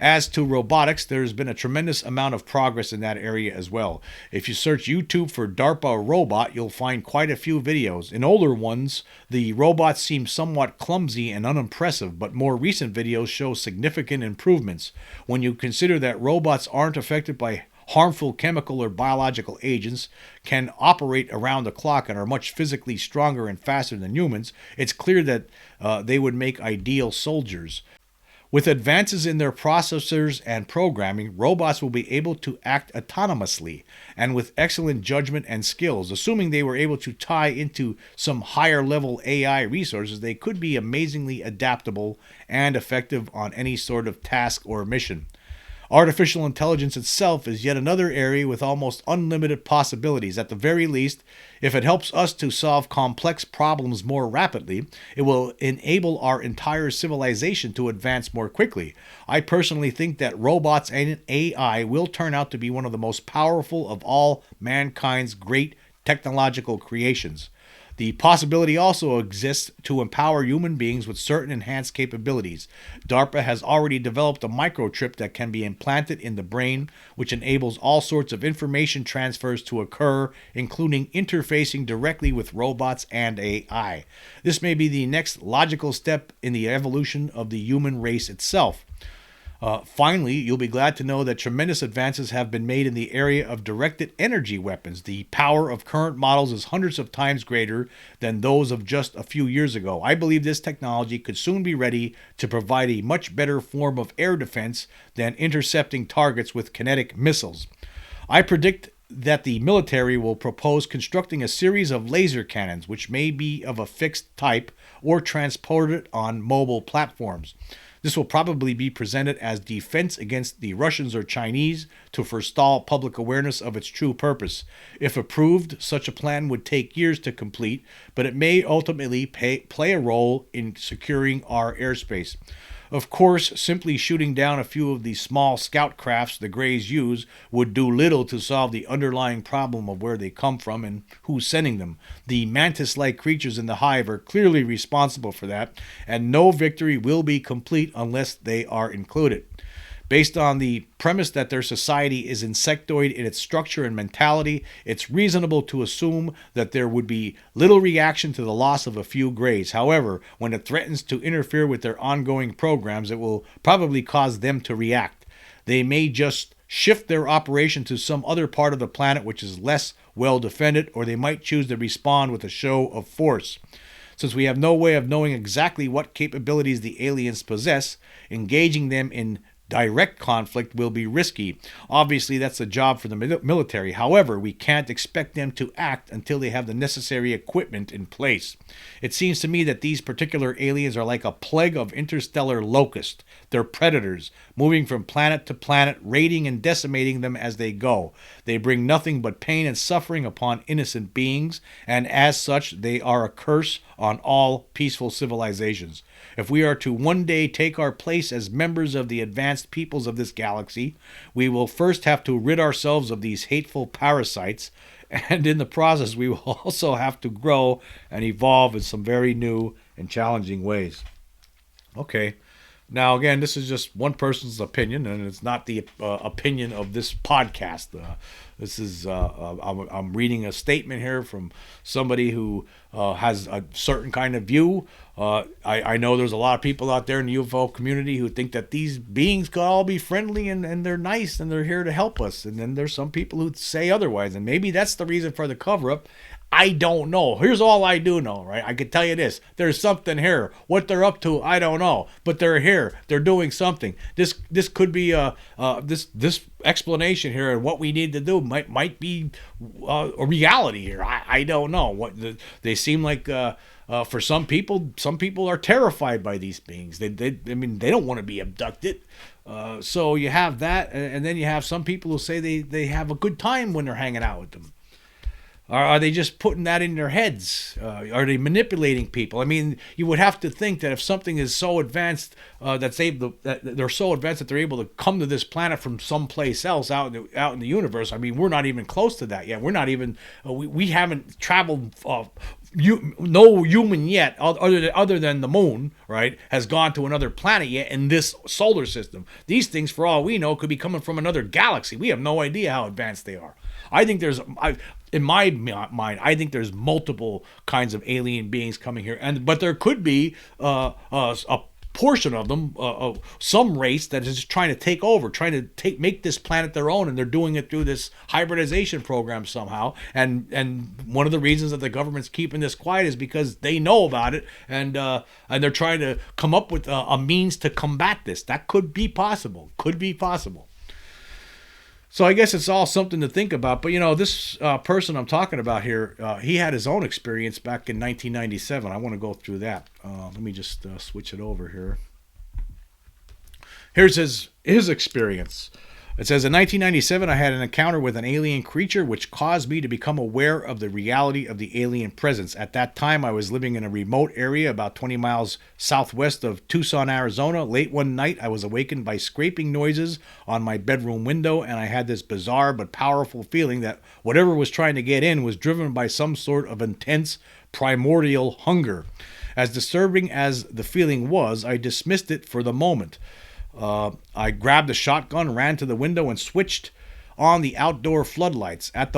As to robotics, there's been a tremendous amount of progress in that area as well. If you search YouTube for DARPA robot, you'll find quite a few videos. In older ones, the robots seem somewhat clumsy and unimpressive, but more recent videos show significant improvements. When you consider that robots aren't affected by harmful chemical or biological agents, can operate around the clock, and are much physically stronger and faster than humans, it's clear that they would make ideal soldiers. With advances in their processors and programming, robots will be able to act autonomously and with excellent judgment and skills. Assuming they were able to tie into some higher level AI resources, they could be amazingly adaptable and effective on any sort of task or mission. Artificial intelligence itself is yet another area with almost unlimited possibilities. At the very least, if it helps us to solve complex problems more rapidly, it will enable our entire civilization to advance more quickly. I personally think that robots and AI will turn out to be one of the most powerful of all mankind's great technological creations. The possibility also exists to empower human beings with certain enhanced capabilities. DARPA has already developed a microchip that can be implanted in the brain, which enables all sorts of information transfers to occur, including interfacing directly with robots and AI. This may be the next logical step in the evolution of the human race itself. Finally, you'll be glad to know that tremendous advances have been made in the area of directed energy weapons. The power of current models is hundreds of times greater than those of just a few years ago. I believe this technology could soon be ready to provide a much better form of air defense than intercepting targets with kinetic missiles. I predict that the military will propose constructing a series of laser cannons, which may be of a fixed type or transported on mobile platforms. This will probably be presented as defense against the Russians or Chinese to forestall public awareness of its true purpose. If approved, such a plan would take years to complete, but it may ultimately play a role in securing our airspace. Of course, simply shooting down a few of these small scout crafts the Greys use would do little to solve the underlying problem of where they come from and who's sending them. The mantis-like creatures in the hive are clearly responsible for that, and no victory will be complete unless they are included. Based on the premise that their society is insectoid in its structure and mentality, it's reasonable to assume that there would be little reaction to the loss of a few Greys. However, when it threatens to interfere with their ongoing programs, it will probably cause them to react. They may just shift their operation to some other part of the planet which is less well defended, or they might choose to respond with a show of force. Since we have no way of knowing exactly what capabilities the aliens possess, engaging them in direct conflict will be risky. Obviously, that's a job for the military. However, we can't expect them to act until they have the necessary equipment in place. It seems to me that these particular aliens are like a plague of interstellar locusts. They're predators, moving from planet to planet, raiding and decimating them as they go. They bring nothing but pain and suffering upon innocent beings, and as such, they are a curse on all peaceful civilizations. If we are to one day take our place as members of the advanced peoples of this galaxy, we will first have to rid ourselves of these hateful parasites, and in the process we will also have to grow and evolve in some very new and challenging ways. Okay. Now, again, this is just one person's opinion, and it's not the opinion of this podcast. This is I'm reading a statement here from somebody who has a certain kind of view. I know there's a lot of people out there in the UFO community who think that these beings could all be friendly and they're nice and they're here to help us. And then there's some people who say otherwise, and maybe that's the reason for the cover-up. I don't know. Here's all I do know, right? I could tell you this. There's something here. What they're up to, I don't know. But they're here. They're doing something. This could be this explanation here, and what we need to do might be a reality here. I don't know. They seem like for some people are terrified by these beings. They don't want to be abducted. So you have that, and then you have some people who say they have a good time when they're hanging out with them. Are they just putting that in their heads? Are they manipulating people? I mean, you would have to think that if something is so advanced that they're so advanced that they're able to come to this planet from someplace else out in the universe. I mean, we're not even close to that yet. We're not even we haven't traveled. No human yet, other than the moon, right, has gone to another planet yet in this solar system. These things, for all we know, could be coming from another galaxy. We have no idea how advanced they are. I think in my mind, I think there's multiple kinds of alien beings coming here, but there could be a portion of them, some race that is just trying to take over, make this planet their own, and they're doing it through this hybridization program somehow. And one of the reasons that the government's keeping this quiet is because they know about it, and they're trying to come up with a means to combat this. That could be possible. So I guess it's all something to think about. But, this person I'm talking about here, he had his own experience back in 1997. I want to go through that. Let me just switch it over here. Here's his experience. It says, in 1997, I had an encounter with an alien creature which caused me to become aware of the reality of the alien presence. At that time, I was living in a remote area about 20 miles southwest of Tucson, Arizona. Late one night, I was awakened by scraping noises on my bedroom window, and I had this bizarre but powerful feeling that whatever was trying to get in was driven by some sort of intense primordial hunger. As disturbing as the feeling was, I dismissed it for the moment. I grabbed a shotgun, ran to the window, and switched on the outdoor floodlights. At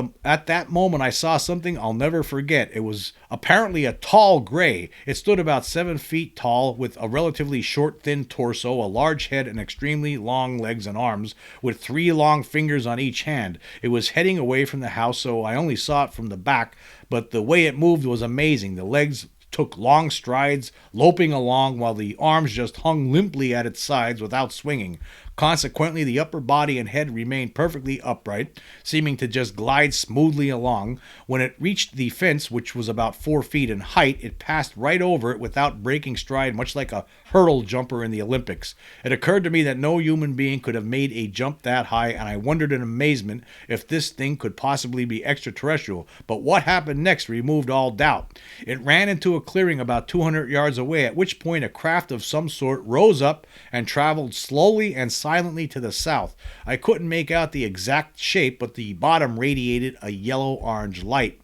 that moment, I saw something I'll never forget. It was apparently a tall gray. It stood about 7 feet tall, with a relatively short, thin torso, a large head, and extremely long legs and arms, with 3 long fingers on each hand. It was heading away from the house, so I only saw it from the back, but the way it moved was amazing. The legs took long strides, loping along, while the arms just hung limply at its sides without swinging. Consequently, the upper body and head remained perfectly upright, seeming to just glide smoothly along. When it reached the fence, which was about 4 feet in height, it passed right over it without breaking stride, much like a hurdle jumper in the Olympics. It occurred to me that no human being could have made a jump that high, and I wondered in amazement if this thing could possibly be extraterrestrial. But what happened next removed all doubt. It ran into a clearing about 200 yards away, at which point a craft of some sort rose up and traveled slowly and silently to the south. I couldn't make out the exact shape, but the bottom radiated a yellow-orange light.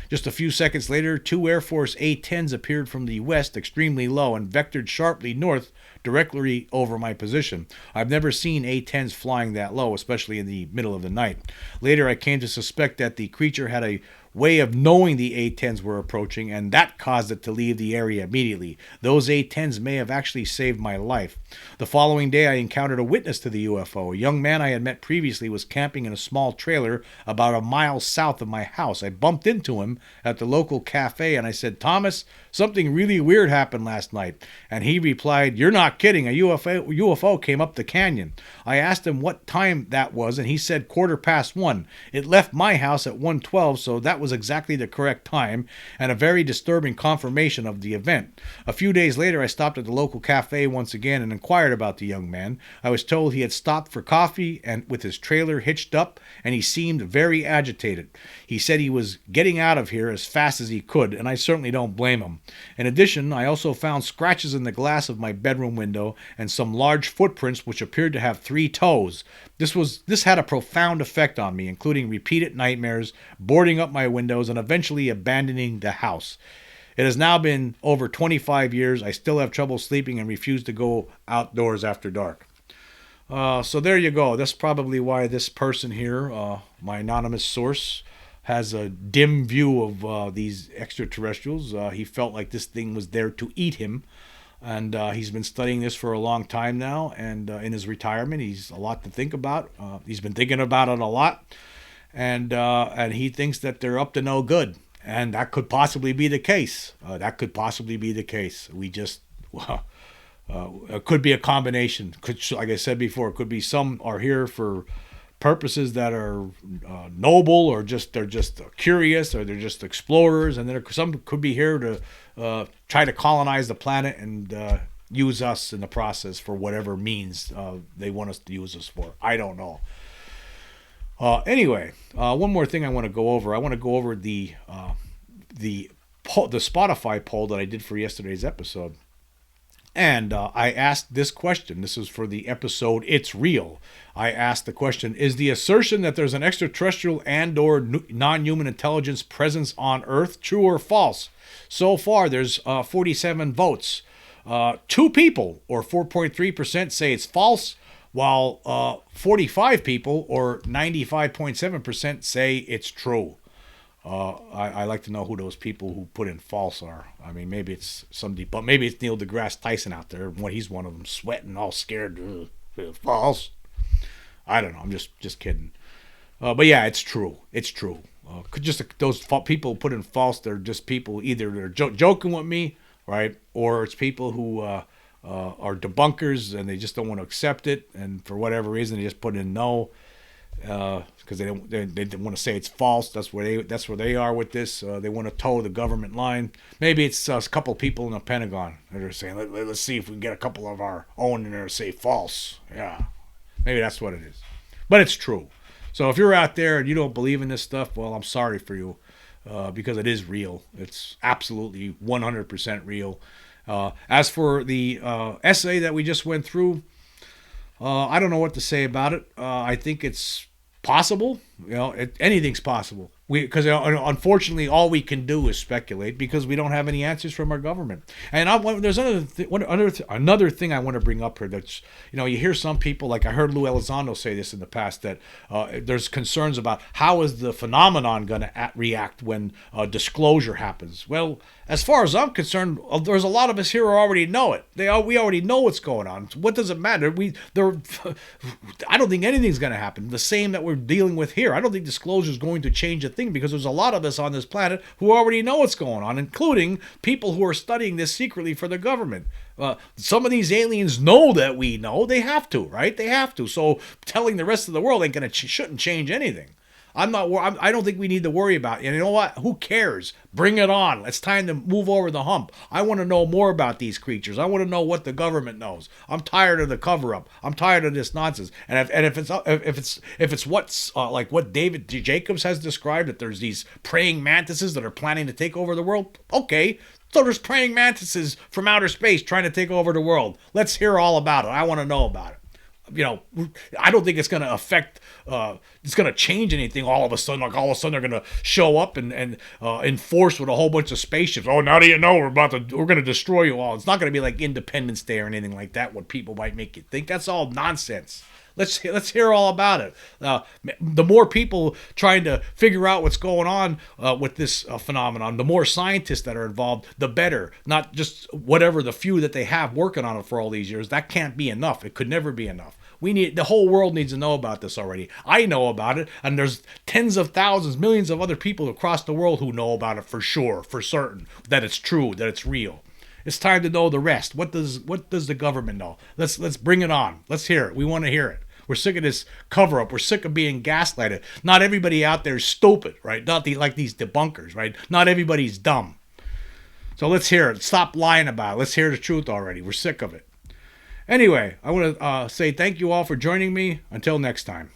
Just a few seconds later, 2 Air Force A-10s appeared from the west, extremely low, and vectored sharply north, directly over my position. I've never seen A-10s flying that low, especially in the middle of the night. Later, I came to suspect that the creature had a way of knowing the A-10s were approaching, and that caused it to leave the area immediately. Those A-10s may have actually saved my life. The following day, I encountered a witness to the UFO. A young man I had met previously was camping in a small trailer about a mile south of my house. I bumped into him at the local cafe, and I said, "Thomas, something really weird happened last night." And he replied, "You're not kidding. A UFO came up the canyon." I asked him what time that was, and he said 1:15. It left my house at 1:12, so that was exactly the correct time, and a very disturbing confirmation of the event. A few days later, I stopped at the local cafe once again and inquired about the young man. I was told he had stopped for coffee and with his trailer hitched up, and he seemed very agitated. He said he was getting out of here as fast as he could, and I certainly don't blame him. In addition, I also found scratches in the glass of my bedroom window and some large footprints which appeared to have 3 toes. This had a profound effect on me, including repeated nightmares, boarding up my windows, and eventually abandoning the house. It has now been over 25 years. I still have trouble sleeping and refuse to go outdoors after dark. So there you go. That's probably why this person here, my anonymous source, has a dim view of these extraterrestrials. He felt like this thing was there to eat him. And he's been studying this for a long time now. And in his retirement, he's a lot to think about. He's been thinking about it a lot. And he thinks that they're up to no good. And that could possibly be the case. We just... it could be a combination. Like I said before, it could be some are here for purposes that are noble, or they're just curious, or they're just explorers, and then some could be here to try to colonize the planet and use us in the process for whatever means they want us to use us for. I don't know. Anyway, one more thing I want to go over. I want to go over the Spotify poll that I did for yesterday's episode. And I asked this question. This is for the episode It's Real. I asked the question, is the assertion that there's an extraterrestrial and or non-human intelligence presence on Earth true or false? So far, there's 47 votes. 2 people, or 4.3%, say it's false, while 45 people, or 95.7%, say it's true. I like to know who those people who put in false are. I mean, maybe it's somebody, but maybe it's Neil deGrasse Tyson out there. He's one of them, sweating, all scared. False. I don't know. I'm just kidding. But yeah, it's true. It's true. Just those people put in false. They're just people. Either they're joking with me, right, or it's people who are debunkers and they just don't want to accept it, and for whatever reason they just put in no. Because they want to say it's false. That's where they are with this. They want to toe the government line. Maybe it's a couple of people in the Pentagon that are saying, let's see if we can get a couple of our own in there to say false. Yeah, maybe that's what it is. But it's true. So if you're out there and you don't believe in this stuff, well, I'm sorry for you, because it is real. It's absolutely 100% real. As for the essay that we just went through, I don't know what to say about it. I think it's possible. Anything's possible. Because unfortunately, all we can do is speculate because we don't have any answers from our government. And there's another thing I want to bring up here. That's, you hear some people, like I heard Lou Elizondo say this in the past, that there's concerns about how is the phenomenon going to react when disclosure happens. Well, as far as I'm concerned, there's a lot of us here who already know it. We already know what's going on. So what does it matter? I don't think anything's going to happen. The same that we're dealing with here. hear. I don't think disclosure is going to change a thing because there's a lot of us on this planet who already know what's going on, including people who are studying this secretly for the government. Some of these aliens know that we know. They have to, right? They have to. So telling the rest of the world shouldn't change anything. I don't think we need to worry about it. And you know what? Who cares? Bring it on. It's time to move over the hump. I want to know more about these creatures. I want to know what the government knows. I'm tired of the cover-up. I'm tired of this nonsense. And if it's what's like what David Jacobs has described, that there's these praying mantises that are planning to take over the world, okay. So there's praying mantises from outer space trying to take over the world. Let's hear all about it. I want to know about it. I don't think it's going to affect, it's going to change anything all of a sudden. Like all of a sudden they're going to show up and enforce with a whole bunch of spaceships. Oh, now that you know, we're going to destroy you all. It's not going to be like Independence Day or anything like that, what people might make you think. That's all nonsense. Let's hear all about it. The more people trying to figure out what's going on with this phenomenon, the more scientists that are involved, the better. Not just whatever the few that they have working on it for all these years. That can't be enough. It could never be enough. The whole world needs to know about this already. I know about it, and there's tens of thousands, millions of other people across the world who know about it for sure, for certain, that it's true, that it's real. It's time to know the rest. What does the government know? Let's bring it on. Let's hear it. We want to hear it. We're sick of this cover-up. We're sick of being gaslighted. Not everybody out there is stupid, right? Not like these debunkers, right? Not everybody's dumb. So let's hear it. Stop lying about it. Let's hear the truth already. We're sick of it. Anyway, I want to say thank you all for joining me. Until next time.